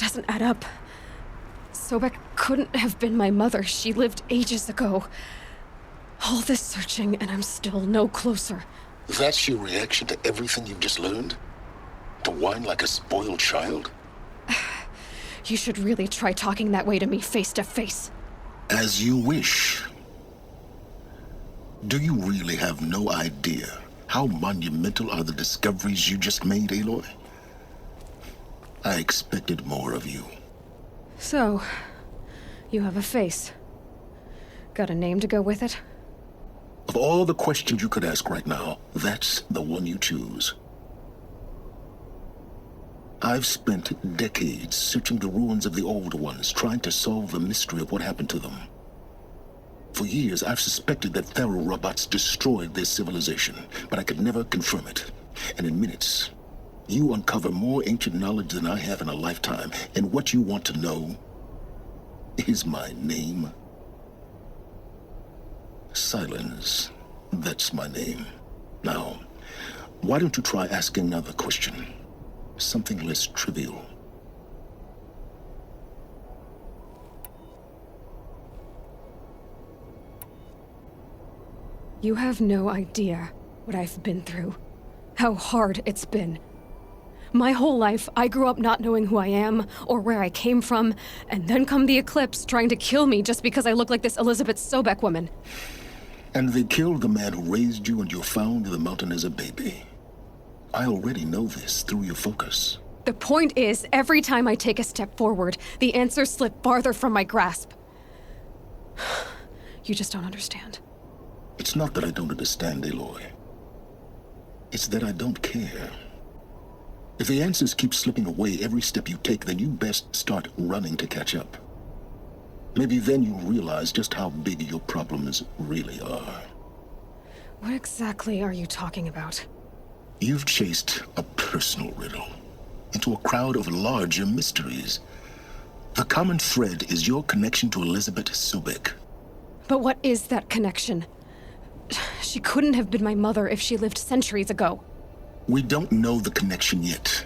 doesn't add up. Sobek couldn't have been my mother. She lived ages ago. All this searching, and I'm still no closer. That's your reaction to everything you've just learned? To whine like a spoiled child? You should really try talking that way to me face to face. As you wish. Do you really have no idea how monumental are the discoveries you just made, Aloy? I expected more of you. So, you have a face. Got a name to go with it? Of all the questions you could ask right now, that's the one you choose. I've spent decades searching the ruins of the old ones, trying to solve the mystery of what happened to them. For years, I've suspected that Thero robots destroyed their civilization, but I could never confirm it. And in minutes, you uncover more ancient knowledge than I have in a lifetime, and what you want to know is my name. Silence. That's my name. Now, why don't you try asking another question? Something less trivial. You have no idea what I've been through. How hard it's been. My whole life, I grew up not knowing who I am or where I came from, and then come the Eclipse trying to kill me just because I look like this Elizabeth Sobek woman. And they killed the man who raised you and you found in the mountain as a baby. I already know this through your focus. The point is, every time I take a step forward, the answers slip farther from my grasp. You just don't understand. It's not that I don't understand, Aloy. It's that I don't care. If the answers keep slipping away every step you take, then you best start running to catch up. Maybe then you'll realize just how big your problems really are. What exactly are you talking about? You've chased a personal riddle into a crowd of larger mysteries. The common thread is your connection to Elizabeth Sobek. But what is that connection? She couldn't have been my mother if she lived centuries ago. We don't know the connection yet.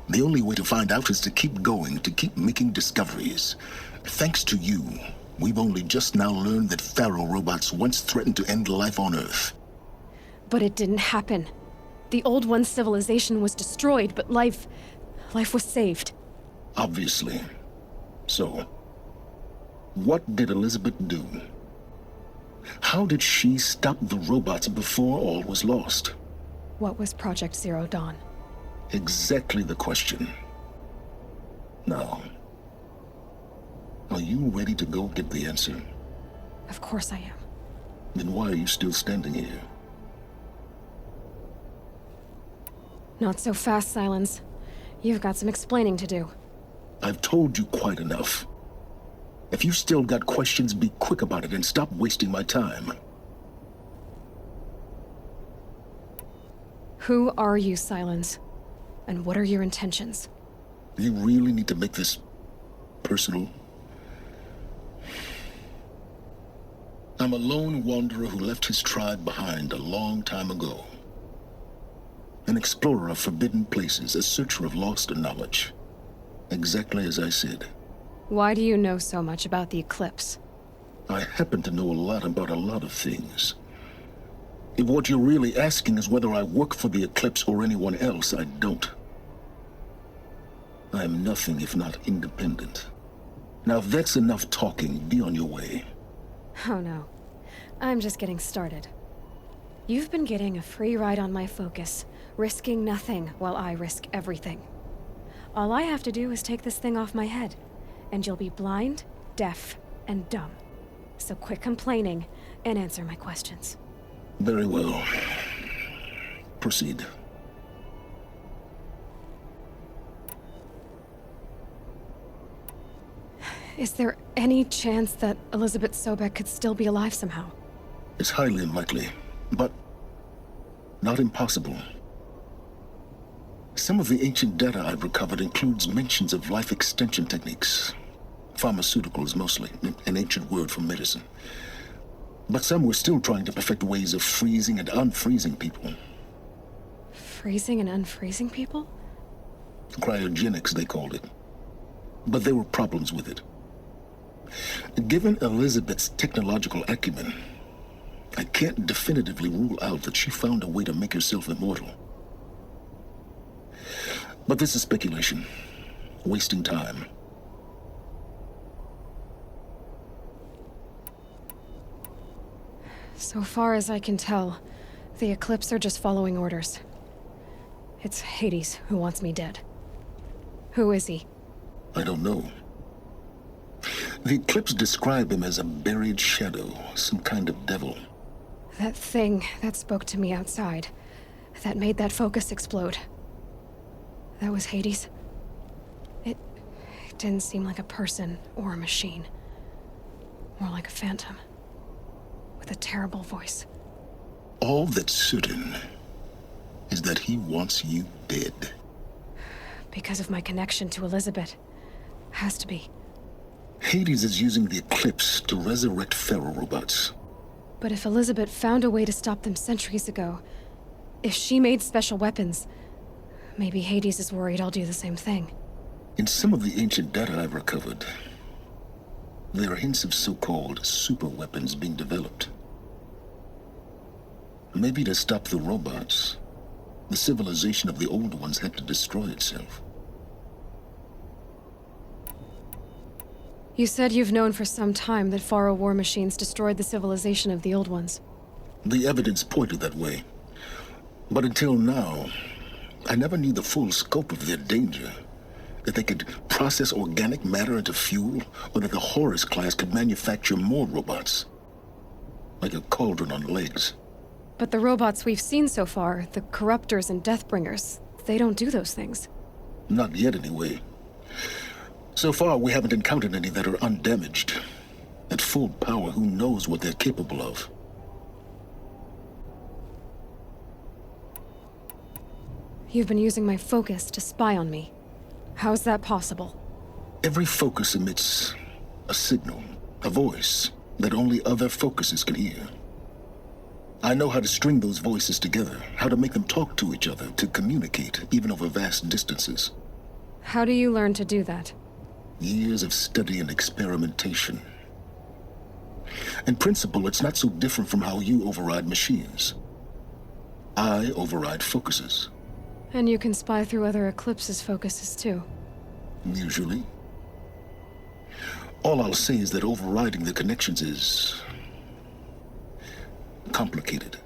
The only way to find out is to keep going, to keep making discoveries. Thanks to you, we've only just now learned that Thero robots once threatened to end life on Earth. But it didn't happen. The Old One's civilization was destroyed, but life was saved. Obviously. So, what did Elizabeth do? How did she stop the robots before all was lost? What was Project Zero Dawn? Exactly the question. Now, are you ready to go get the answer? Of course I am. Then why are you still standing here? Not so fast, Silence. You've got some explaining to do. I've told you quite enough. If you still got questions, be quick about it and stop wasting my time. Who are you, Silence? And what are your intentions? You really need to make this personal? I'm a lone wanderer who left his tribe behind a long time ago. An explorer of forbidden places, a searcher of lost knowledge. Exactly as I said. Why do you know so much about the Eclipse? I happen to know a lot about a lot of things. If what you're really asking is whether I work for the Eclipse or anyone else, I don't. I am nothing if not independent. Now, if that's enough talking, be on your way. Oh no. I'm just getting started. You've been getting a free ride on my focus, risking nothing while I risk everything. All I have to do is take this thing off my head, and you'll be blind, deaf, and dumb. So quit complaining and answer my questions. Very well. Proceed. Is there any chance that Elizabeth Sobek could still be alive somehow? It's highly unlikely, but not impossible. Some of the ancient data I've recovered includes mentions of life extension techniques. Pharmaceuticals, mostly, an ancient word for medicine. But some were still trying to perfect ways of freezing and unfreezing people. Freezing and unfreezing people? Cryogenics, they called it. but there were problems with it. Given Elizabeth's technological acumen, I can't definitively rule out that she found a way to make herself immortal. But this is speculation, wasting time. So far as I can tell, the Eclipse are just following orders. It's Hades who wants me dead. Who is he? I don't know. The Eclipse describe him as a buried shadow, some kind of devil. That thing that spoke to me outside, that made that focus explode. That was Hades? It didn't seem like a person or a machine. More like a phantom. With a terrible voice. All that's certain is that he wants you dead. Because of my connection to Elizabeth. Has to be. Hades is using the Eclipse to resurrect ferrorobots. But if Elizabeth found a way to stop them centuries ago, if she made special weapons, maybe Hades is worried I'll do the same thing. In some of the ancient data I've recovered, there are hints of so-called super weapons being developed. Maybe to stop the robots, the civilization of the old ones had to destroy itself. You said you've known for some time that Faro war machines destroyed the civilization of the old ones. The evidence pointed that way. But until now, I never knew the full scope of their danger. That they could process organic matter into fuel, or that the Horus class could manufacture more robots. Like a cauldron on legs. But the robots we've seen so far, the Corruptors and Deathbringers, they don't do those things. Not yet, anyway. So far, we haven't encountered any that are undamaged. At full power, who knows what they're capable of? You've been using my focus to spy on me. How's that possible? Every focus emits a signal, a voice, that only other focuses can hear. I know how to string those voices together, how to make them talk to each other, to communicate, even over vast distances. How do you learn to do that? Years of study and experimentation. In principle, it's not so different from how you override machines. I override focuses. And you can spy through other Eclipse's focuses too. Usually. All I'll say is that overriding the connections is complicated.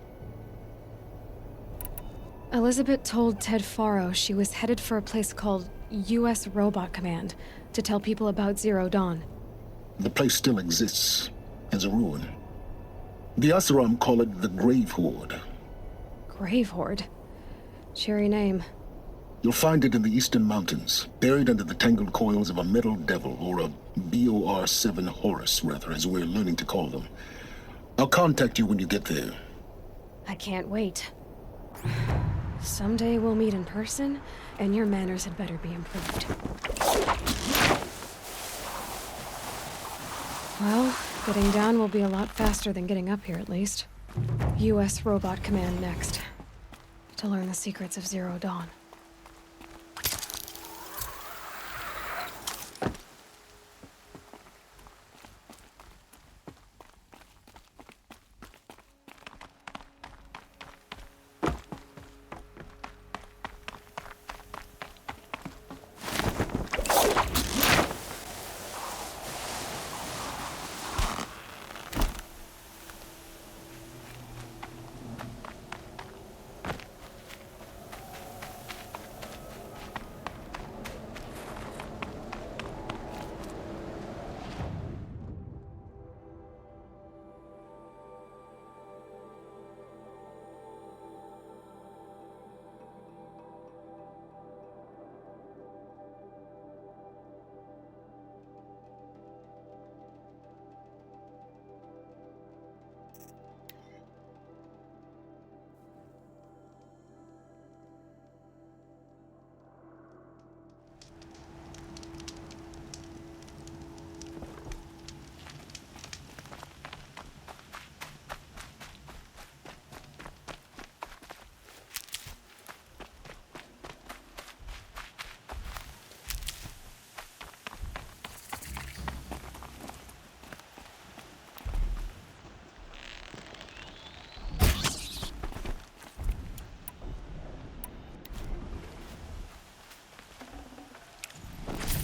Elizabeth told Ted Faro she was headed for a place called U.S. Robot Command to tell people about Zero Dawn. The place still exists as a ruin. The Asaram call it the Grave Horde. Grave Horde? Cheery name. You'll find it in the Eastern Mountains, buried under the tangled coils of a metal devil, or a BOR-7 Horus, rather, as we're learning to call them. I'll contact you when you get there. I can't wait. Someday we'll meet in person, and your manners had better be improved. Well, getting down will be a lot faster than getting up here, at least. U.S. Robot Command next. To learn the secrets of Zero Dawn.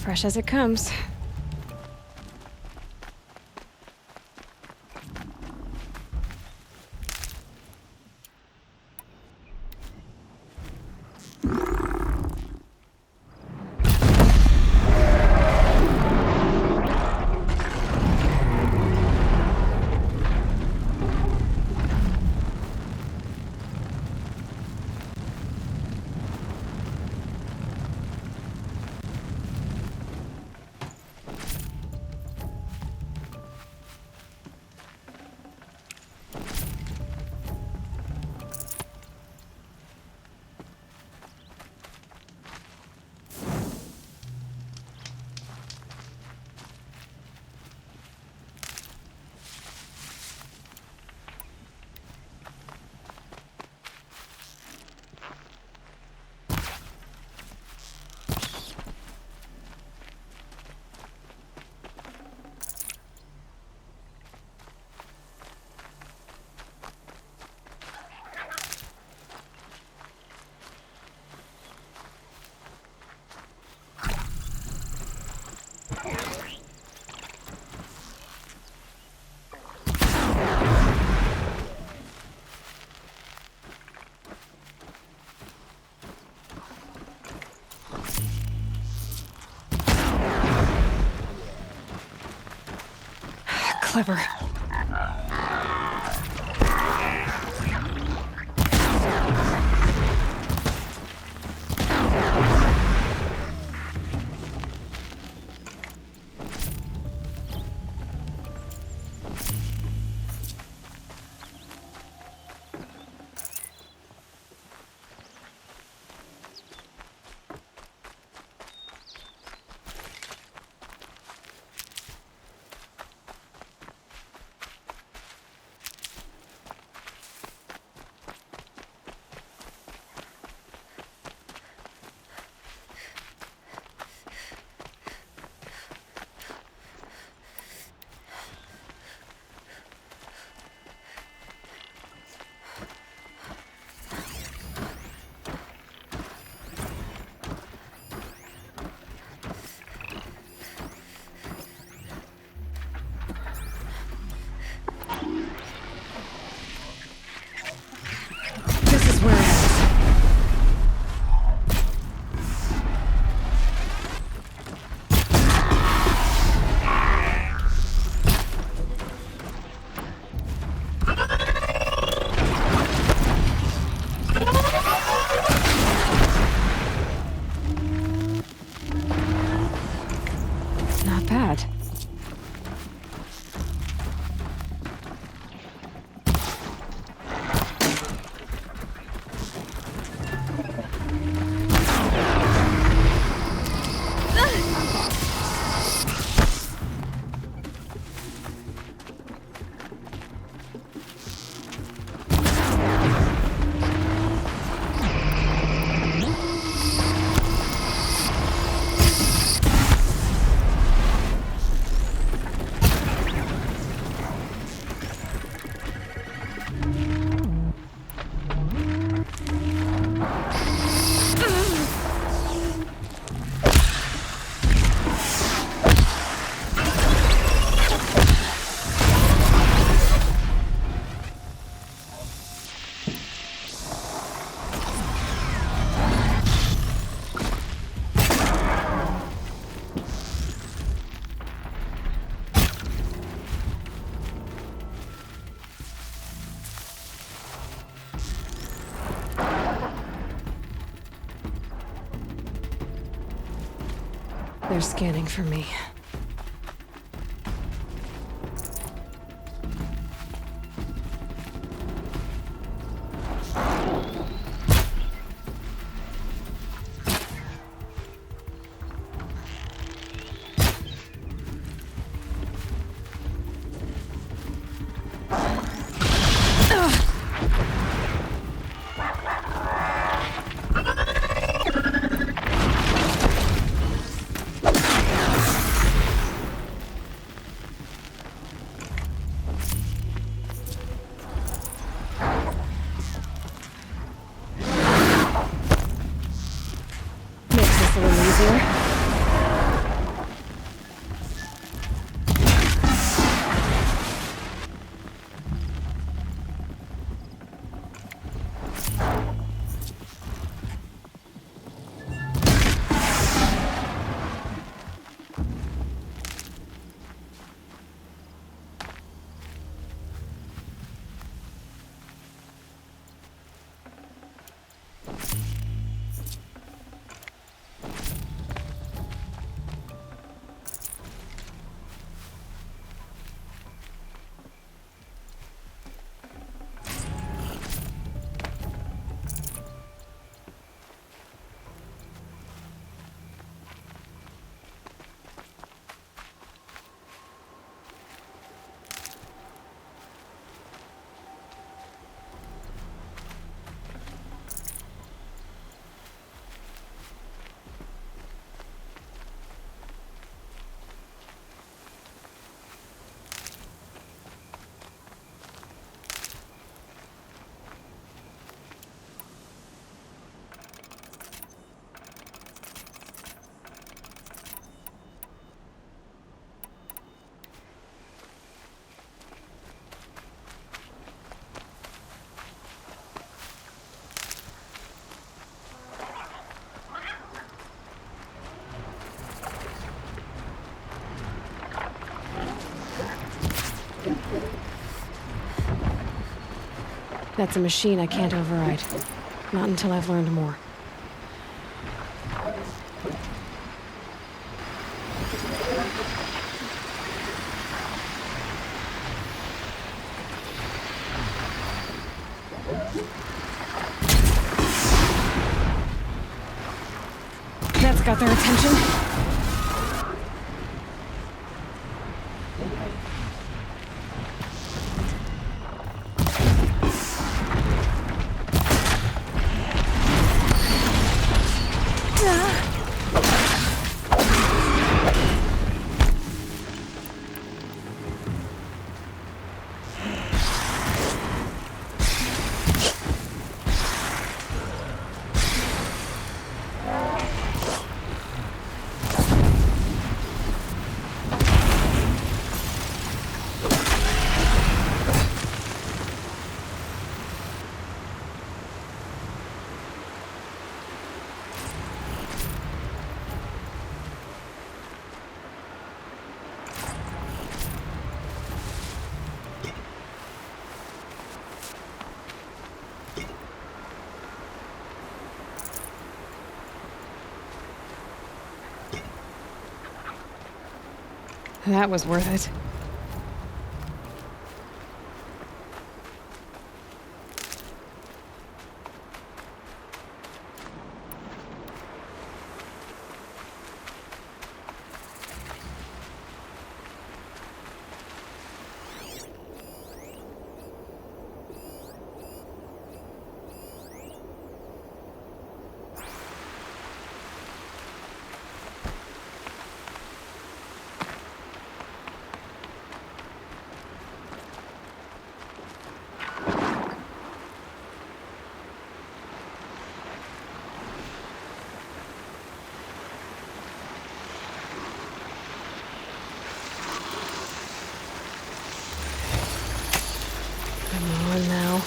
Fresh as it comes. Clever. This is where it is. Not bad. They're scanning for me. That's a machine I can't override. Not until I've learned more. That's got their attention. That was worth it. Come on now.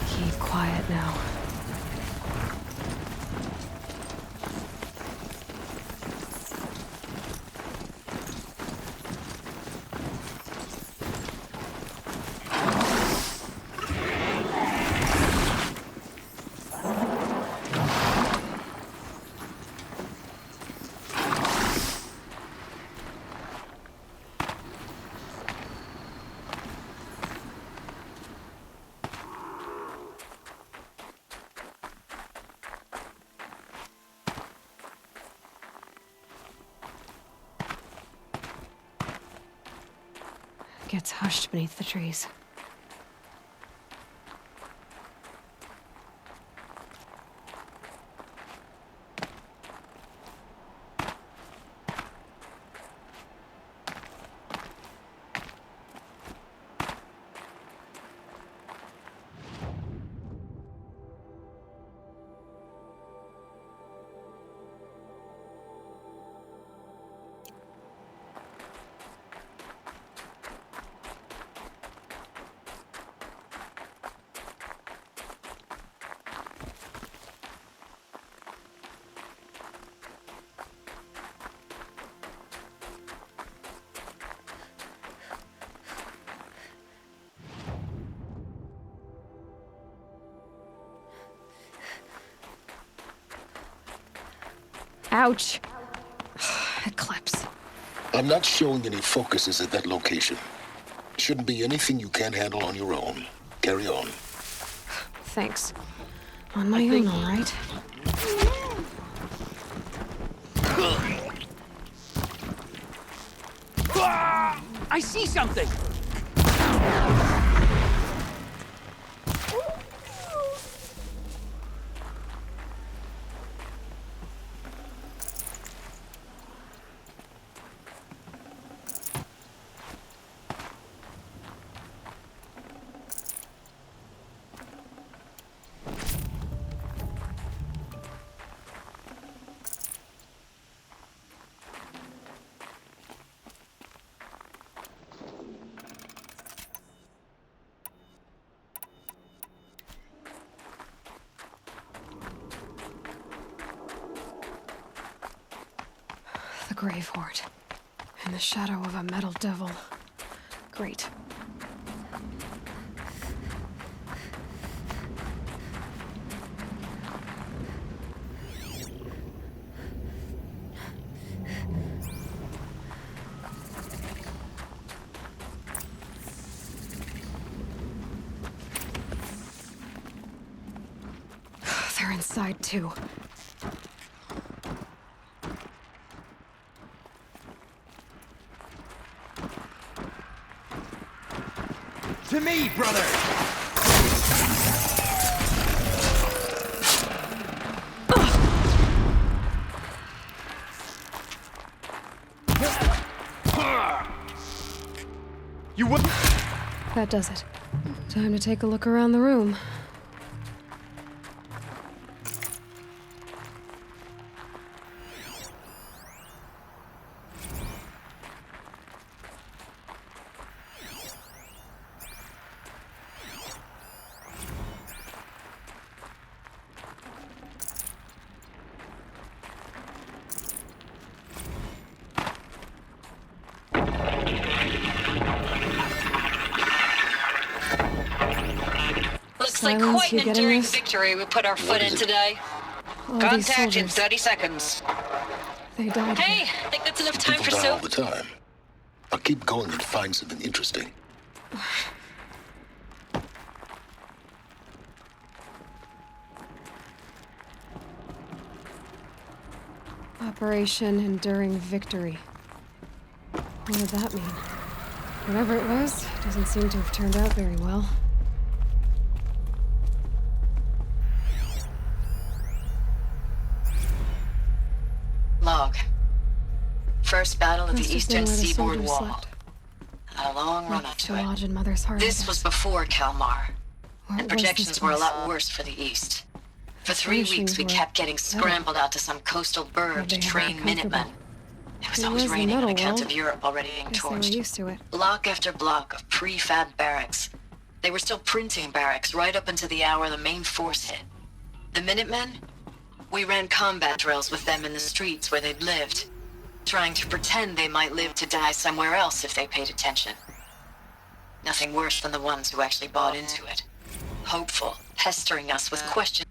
Keep quiet now. Gets hushed beneath the trees. Ouch. Eclipse. I'm not showing any focuses at that location. Shouldn't be anything you can't handle on your own. Carry on. Thanks. On my own, all right. I see something! grave hoard. In the shadow of a metal devil. Great. They're inside too. To me, brother! You what? That does it. Time to take a look around the room. Looks like Silence, quite you an getting enduring this? victory we put our foot in today. All these Contact in soldiers, 30 seconds. they died Hey, here. think that's enough time People for die all soup? the time. Now keep going and find something interesting. Operation Enduring Victory. What did that mean? Whatever it was, doesn't seem to have turned out very well. Log. First battle of Must the have been eastern where the seaboard soldiers wall. slept. Had a long run up Like to the it. lodge in Mother's Heart. I This was guess. before Kalmar, What and was this projections were a place? lot worse for the east. For 3 weeks, Furnishings we were kept getting better. scrambled out to some coastal burg How'd to they have train it comfortable? Minutemen. It was It always was the raining on metal account world. of Europe already being Guess they were torched. used to it. Block after block of prefab barracks. They were still printing barracks right up until the hour the main force hit. The Minutemen? We ran combat drills with them in the streets where they'd lived, trying to pretend they might live to die somewhere else if they paid attention. Nothing worse than the ones who actually bought into it. Hopeful, pestering us with questions.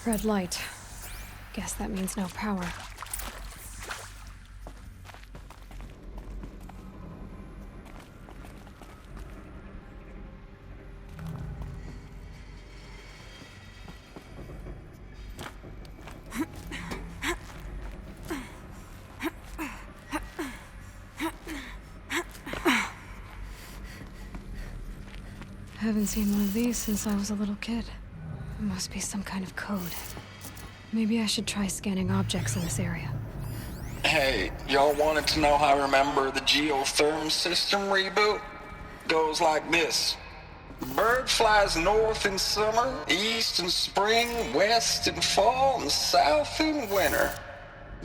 Red light. Guess that means no power. Haven't seen one of these since I was a little kid. It must be some kind of code. Maybe I should try scanning objects in this area. Hey, y'all wanted to know how I remember the geotherm system reboot? Goes like this. Bird flies north in summer, east in spring, west in fall, and south in winter.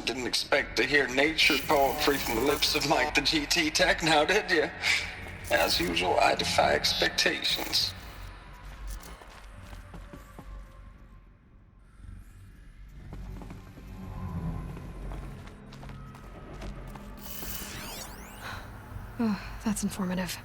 Didn't expect to hear nature poetry from the lips of Mike the GT Tech now, did you? As usual, I defy expectations. Oh, that's informative.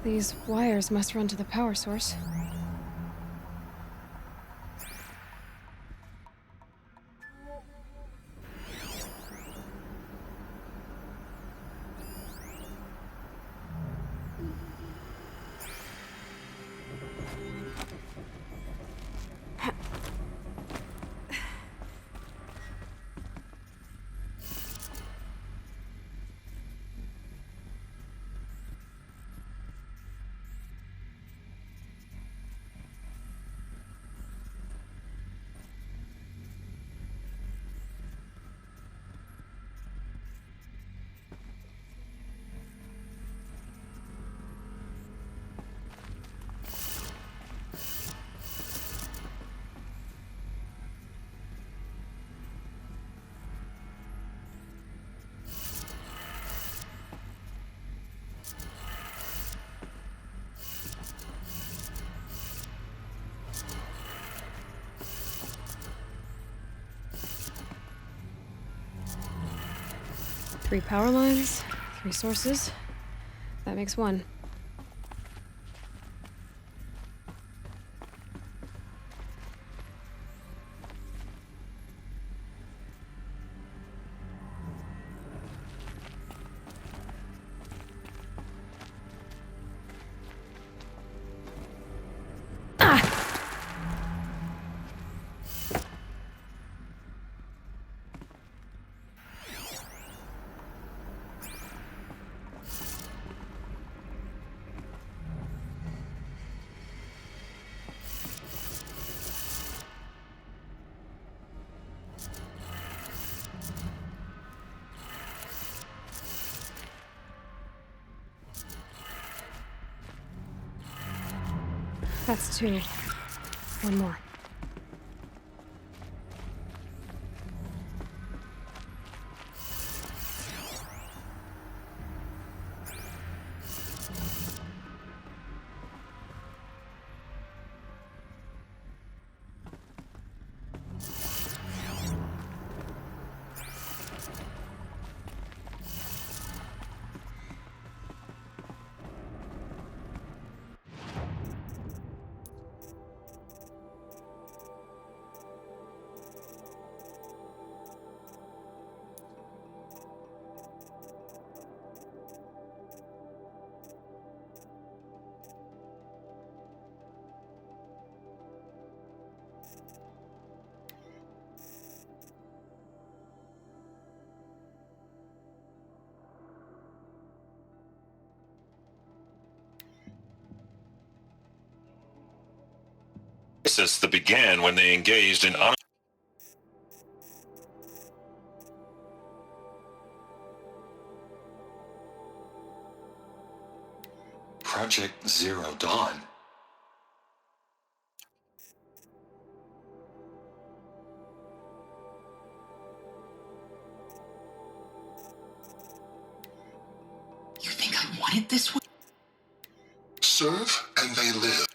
These wires must run to the power source. Three power lines, 3 sources. That makes 1. That's 2. 1 more. Crisis that began when they engaged in Project Zero Dawn. You think I want it this way? Serve and they live.